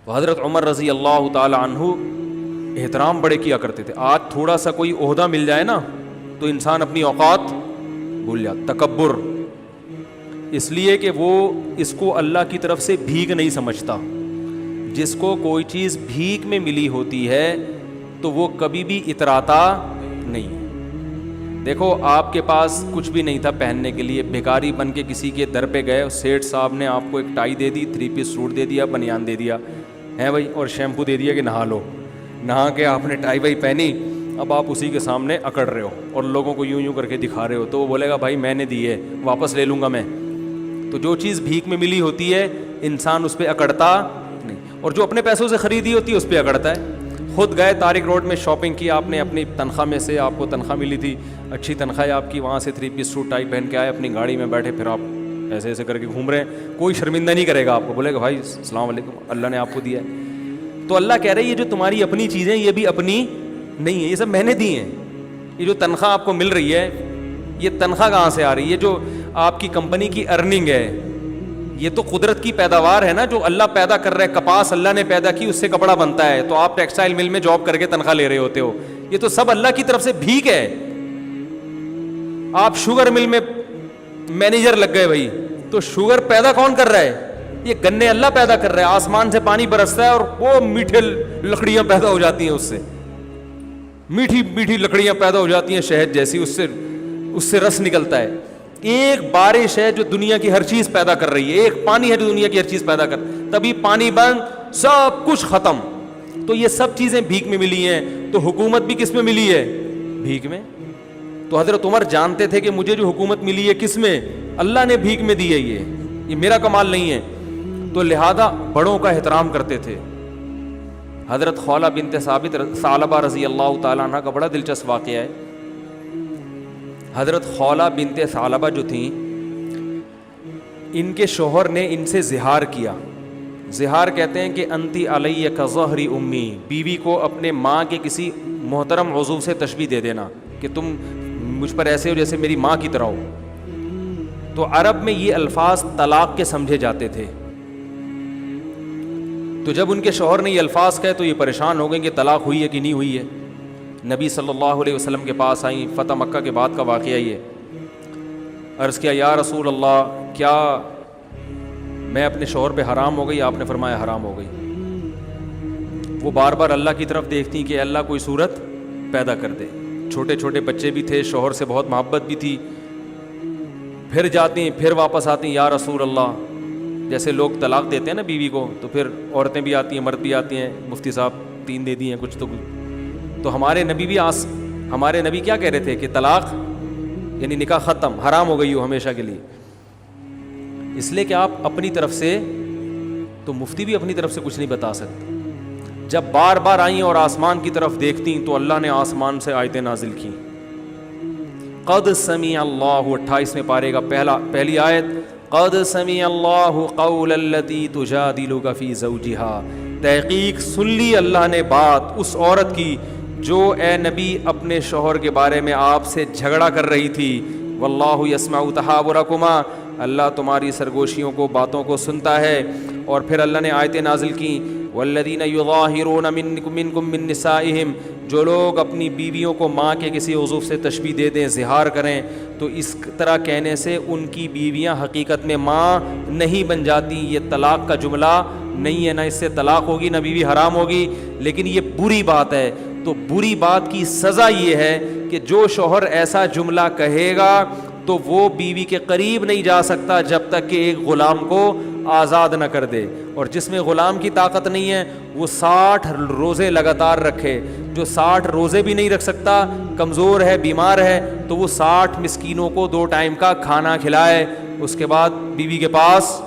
تو حضرت عمر رضی اللہ تعالی عنہ احترام بڑے کیا کرتے تھے. آج تھوڑا سا کوئی عہدہ مل جائے نا تو انسان اپنی اوقات بھول جاتا. تکبر اس لیے کہ وہ اس کو اللہ کی طرف سے بھیک نہیں سمجھتا. جس کو کوئی چیز بھیک میں ملی ہوتی ہے تو وہ کبھی بھی اتراتا نہیں. دیکھو آپ کے پاس کچھ بھی نہیں تھا پہننے کے لیے, بھکاری بن کے کسی کے در پہ گئے, سیٹھ صاحب نے آپ کو ایک ٹائی دے دی, 3 پیس سوٹ دے دیا, بنیان دے دیا ہے بھائی, اور شیمپو دے دیا کہ نہا لو. نہا کے آپ نے ٹائی وائی پہنی, اب آپ اسی کے سامنے اکڑ رہے ہو اور لوگوں کو یوں کر کے دکھا رہے ہو, تو وہ بولے گا بھائی میں نے دی ہے, واپس لے لوں گا میں. تو جو چیز بھیک میں ملی ہوتی ہے انسان اس پہ اکڑتا نہیں, اور جو اپنے پیسوں سے خریدی ہوتی ہے اس پہ اکڑتا ہے. خود گئے طارق روڈ میں شاپنگ کی آپ نے اپنی تنخواہ میں سے, آپ کو تنخواہ ملی تھی, اچھی تنخواہ ہے آپ کی, وہاں سے 3 پیس سوٹ ٹائی پہن کے آئے, اپنی گاڑی میں بیٹھے, پھر آپ ایسے ایسے کر کے گھوم رہے ہیں. کوئی شرمندہ نہیں کرے گا آپ کو, بولے گا بھائی السلام علیکم, اللہ نے آپ کو دیا ہے. تو اللہ کہہ رہے ہیں یہ جو تمہاری اپنی چیزیں یہ بھی اپنی نہیں ہے, یہ سب میں نے دی ہیں. یہ جو تنخواہ آپ کو مل رہی ہے یہ تنخواہ کہاں سے آ رہی ہے؟ جو آپ کی کمپنی کی ارننگ ہے یہ تو قدرت کی پیداوار ہے نا, جو اللہ پیدا کر رہا ہے. کپاس اللہ نے پیدا کی, اس سے کپڑا بنتا ہے, تو آپ ٹیکسٹائل مل میں جاب کر کے تنخواہ لے رہے ہوتے ہو. یہ تو سب اللہ کی طرف سے بھیک ہے. آپ شوگر مل میں مینیجر لگ گئے بھائی, تو شوگر پیدا کون کر رہا ہے؟ یہ گنے اللہ پیدا کر رہا ہے. آسمان سے پانی برستا ہے اور وہ میٹھے لکڑیاں پیدا ہو جاتی ہیں, اس سے میٹھی میٹھی لکڑیاں پیدا ہو جاتی ہیں شہد جیسی, اس سے رس نکلتا ہے. ایک بارش ہے جو دنیا کی ہر چیز پیدا کر رہی ہے, ایک پانی ہے جو دنیا کی ہر چیز پیدا کر, تبھی پانی بند, سب کچھ ختم. تو یہ سب چیزیں بھیک میں ملی ہیں. تو حکومت بھی کس میں ملی ہے؟ بھیک میں. تو حضرت عمر جانتے تھے کہ مجھے جو حکومت ملی ہے کس میں؟ اللہ نے بھیک میں دی ہے, یہ میرا کمال نہیں ہے. تو لہذا بڑوں کا احترام کرتے تھے. حضرت خولہ بنت ثعلبہ رضی اللہ تعالیٰ عنہ کا بڑا دلچسپ واقعہ ہے. حضرت خولہ بنت ثعلبہ جو تھیں, ان کے شوہر نے ان سے زہار کیا. زہار کہتے ہیں کہ انتی علیہ کظہر امی, بیوی کو اپنے ماں کے کسی محترم عضو سے تشبیہ دے دینا کہ تم مجھ پر ایسے ہو جیسے میری ماں کی طرح ہو. تو عرب میں یہ الفاظ طلاق کے سمجھے جاتے تھے. تو جب ان کے شوہر نے یہ الفاظ کہے تو یہ پریشان ہو گئے کہ طلاق ہوئی ہے کہ نہیں ہوئی ہے. نبی صلی اللہ علیہ وسلم کے پاس آئیں, فتح مکہ کے بعد کا واقعہ یہ. عرض کیا یا رسول اللہ, کیا میں اپنے شوہر پہ حرام ہو گئی؟ آپ نے فرمایا حرام ہو گئی. وہ بار بار اللہ کی طرف دیکھتی کہ اللہ کوئی صورت پیدا کر دے. چھوٹے چھوٹے بچے بھی تھے, شوہر سے بہت محبت بھی تھی. پھر جاتی, پھر واپس آتی, یا رسول اللہ, جیسے لوگ طلاق دیتے ہیں نا بیوی کو, تو پھر عورتیں بھی آتی ہیں, مرد بھی آتی ہیں, مفتی صاحب 3 دے دی ہیں کچھ تو ہمارے نبی بھی ہمارے نبی کیا کہہ رہے تھے کہ طلاق یعنی نکاح ختم, حرام ہو گئی ہو ہمیشہ کے لیے. اس لیے کہ آپ اپنی طرف سے, تو مفتی بھی اپنی طرف سے کچھ نہیں بتا سکتے. جب بار بار آئیں اور آسمان کی طرف دیکھتی تو اللہ نے آسمان سے آیتیں نازل کی. قد سمع اللہ, 28ویں پارے کا پہلی آیت, قد سمع اللہ قول التی تجادلک فی زوجہا, تحقیق سن لی اللہ نے بات اس عورت کی جو اے نبی اپنے شوہر کے بارے میں آپ سے جھگڑا کر رہی تھی. واللہ یسمع تحاورکما, اللہ تمہاری سرگوشیوں کو, باتوں کو سنتا ہے. اور پھر اللہ نے آیتیں نازل کی, والذین یظاہرون منکم من نسائہم, جو لوگ اپنی بیویوں کو ماں کے کسی عضو سے تشبیہ دے دیں, زہار کریں, تو اس طرح کہنے سے ان کی بیویاں حقیقت میں ماں نہیں بن جاتی. یہ طلاق کا جملہ نہیں ہے, نہ اس سے طلاق ہوگی نہ بیوی حرام ہوگی, لیکن یہ بری بات ہے. تو بری بات کی سزا یہ ہے کہ جو شوہر ایسا جملہ کہے گا تو وہ بیوی کے قریب نہیں جا سکتا جب تک کہ ایک غلام کو آزاد نہ کر دے. اور جس میں غلام کی طاقت نہیں ہے وہ 60 روزے لگاتار رکھے. جو 60 روزے بھی نہیں رکھ سکتا, کمزور ہے, بیمار ہے, تو وہ 60 مسکینوں کو 2 ٹائم کا کھانا کھلائے, اس کے بعد بیوی کے پاس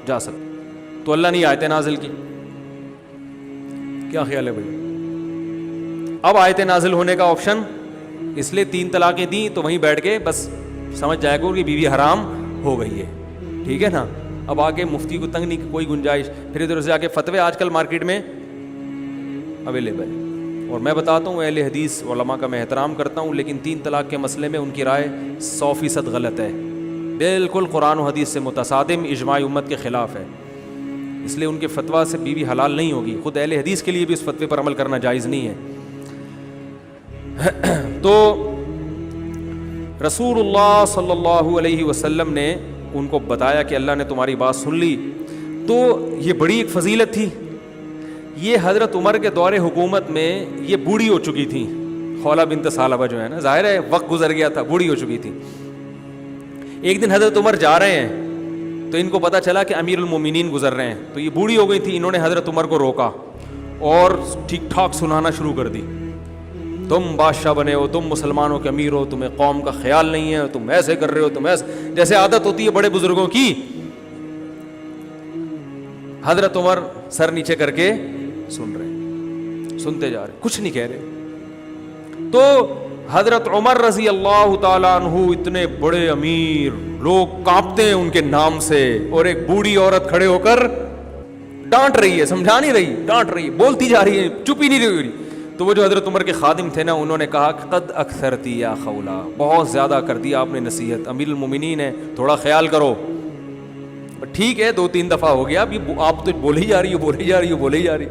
جا سکتا. تو اللہ نے آیتیں نازل کی. کیا خیال ہے بھائی؟ اب آیتیں نازل ہونے کا آپشن, اس لیے 3 طلاقیں دیں تو وہیں بیٹھ کے بس سمجھ جائے گا کہ بیوی حرام ہو گئی ہے, ٹھیک ہے نا. اب آگے مفتی کو تنگ نہیں کوئی گنجائش, پھر ادھر سے آگے فتوے آج کل مارکیٹ میں اویلیبل. اور میں بتاتا ہوں اہل حدیث علماء کا میں احترام کرتا ہوں, لیکن 3 طلاق کے مسئلے میں ان کی رائے 100% غلط ہے, بالکل قرآن و حدیث سے متصادم, اجماع امت کے خلاف ہے. اس لیے ان کے فتویٰ سے بیوی حلال نہیں ہوگی. خود اہل حدیث کے لیے بھی اس فتوے پر عمل کرنا جائز نہیں ہے. تو رسول اللہ صلی اللہ علیہ وسلم نے ان کو بتایا کہ اللہ نے تمہاری بات سن لی. تو یہ بڑی ایک فضیلت تھی. یہ حضرت عمر کے دور حکومت میں یہ بوڑھی ہو چکی تھی, خولہ بنت ثعلبہ جو ہے نا, ظاہر ہے وقت گزر گیا تھا, بوڑھی ہو چکی تھی. ایک دن حضرت عمر جا رہے ہیں تو ان کو پتہ چلا کہ امیر المومنین گزر رہے ہیں, تو یہ بوڑھی ہو گئی تھی. انہوں نے حضرت عمر کو روکا اور ٹھیک ٹھاک سنانا شروع کر دی. تم بادشاہ بنے ہو, تم مسلمانوں کے امیر ہو, تمہیں قوم کا خیال نہیں ہے, تم ایسے کر رہے ہو, تم ایسے, جیسے عادت ہوتی ہے بڑے بزرگوں کی. حضرت عمر سر نیچے کر کے سن رہے, سنتے جا رہے, کچھ نہیں کہہ رہے. تو حضرت عمر رضی اللہ تعالیٰ عنہ اتنے بڑے امیر, لوگ کانپتے ہیں ان کے نام سے, اور ایک بوڑھی عورت کھڑے ہو کر ڈانٹ رہی ہے, سمجھا نہیں رہی, ڈانٹ رہی ہے, بولتی جا رہی ہے, چپ ہی نہیں رہی. تو وہ جو حضرت عمر کے خادم تھے نا, انہوں نے کہا قد اکثرتی یا خولا, بہت زیادہ کر دیا آپ نے نصیحت, امیر المومنین ہے, تھوڑا خیال کرو. ٹھیک ہے 2-3 دفعہ ہو گیا, ابھی آپ تو بولے ہی جا رہی ہو, بولے ہی جا رہی ہو, بولے ہی جا رہی.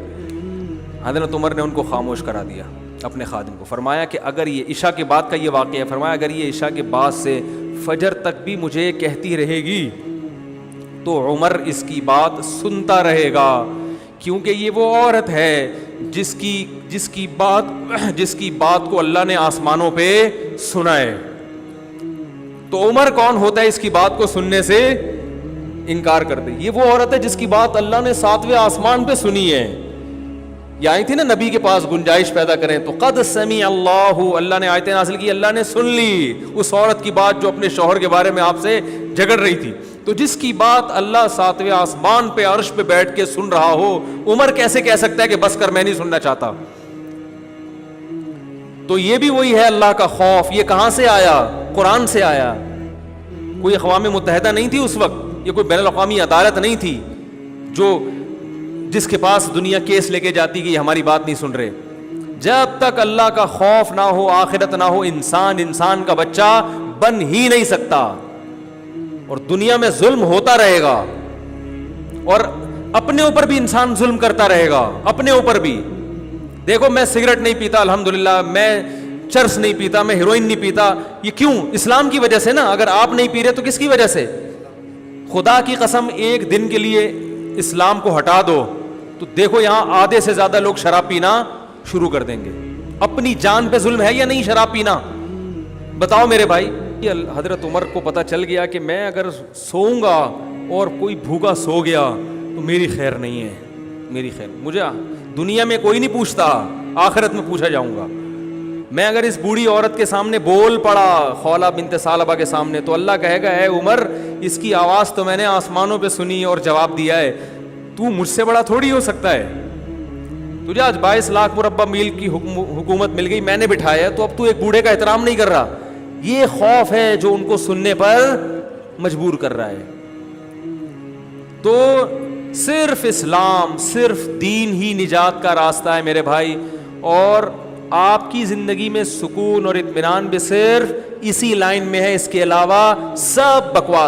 حضرت عمر نے ان کو خاموش کرا دیا, اپنے خادم کو. فرمایا کہ اگر یہ عشاء کے بعد کا یہ واقعہ ہے, فرمایا اگر یہ عشاء کے بعد سے فجر تک بھی مجھے کہتی رہے گی تو عمر اس کی بات سنتا رہے گا, کیونکہ یہ وہ عورت ہے جس کی بات کو اللہ نے آسمانوں پہ سنا ہے. تو عمر کون ہوتا ہے اس کی بات کو سننے سے انکار کر دے؟ یہ وہ عورت ہے جس کی بات اللہ نے 7ویں آسمان پہ سنی ہے. یہ آئی تھی نا نبی کے پاس گنجائش پیدا کریں, تو قد سمع اللہ, اللہ نے آیتیں نازل کی, اللہ نے سن لی اس عورت کی بات جو اپنے شوہر کے بارے میں آپ سے جھگڑ رہی تھی. تو جس کی بات اللہ 7ویں آسمان پہ عرش پہ بیٹھ کے سن رہا ہو, عمر کیسے کہہ سکتا ہے کہ بس کر, میں نہیں سننا چاہتا. تو یہ بھی وہی ہے اللہ کا خوف. یہ کہاں سے آیا؟ قرآن سے آیا. کوئی اقوام متحدہ نہیں تھی اس وقت, یہ کوئی بین الاقوامی عدالت نہیں تھی جس کے پاس دنیا کیس لے کے جاتی کہ یہ ہماری بات نہیں سن رہے. جب تک اللہ کا خوف نہ ہو, آخرت نہ ہو, انسان کا بچہ بن ہی نہیں سکتا, اور دنیا میں ظلم ہوتا رہے گا, اور اپنے اوپر بھی انسان ظلم کرتا رہے گا, اپنے اوپر بھی. دیکھو میں سگریٹ نہیں پیتا الحمدللہ, میں چرس نہیں پیتا, میں ہیروئن نہیں پیتا. یہ کیوں؟ اسلام کی وجہ سے نا. اگر آپ نہیں پی رہے تو کس کی وجہ سے؟ خدا کی قسم ایک دن کے لیے اسلام کو ہٹا دو تو دیکھو یہاں آدھے سے زیادہ لوگ شراب پینا شروع کر دیں گے. اپنی جان پہ ظلم ہے یا نہیں شراب پینا؟ بتاؤ میرے بھائی. حضرت عمر کو پتہ چل گیا کہ میں اگر سوؤں گا اور کوئی بھوکا سو گیا تو میری خیر نہیں ہے, میری خیر, مجھے دنیا میں کوئی نہیں پوچھتا, آخرت میں پوچھا جاؤں گا. میں اگر اس بوڑھی عورت کے سامنے بول پڑا, خولہ بنت ثعلبہ کے سامنے, تو اللہ کہے گا اے عمر اس کی آواز تو میں نے آسمانوں پہ سنی اور جواب دیا ہے, تو مجھ سے بڑا تھوڑی ہو سکتا ہے. تجھے آج 22 لاکھ مربع میل کی حکومت مل گئی, میں نے بٹھایا, تو اب تو ایک بوڑھے کا احترام نہیں کر رہا. یہ خوف ہے جو ان کو سننے پر مجبور کر رہا ہے. تو صرف اسلام, صرف دین ہی نجات کا راستہ ہے میرے بھائی, اور آپ کی زندگی میں سکون اور اطمینان بھی صرف اسی لائن میں ہے, اس کے علاوہ سب بکواس.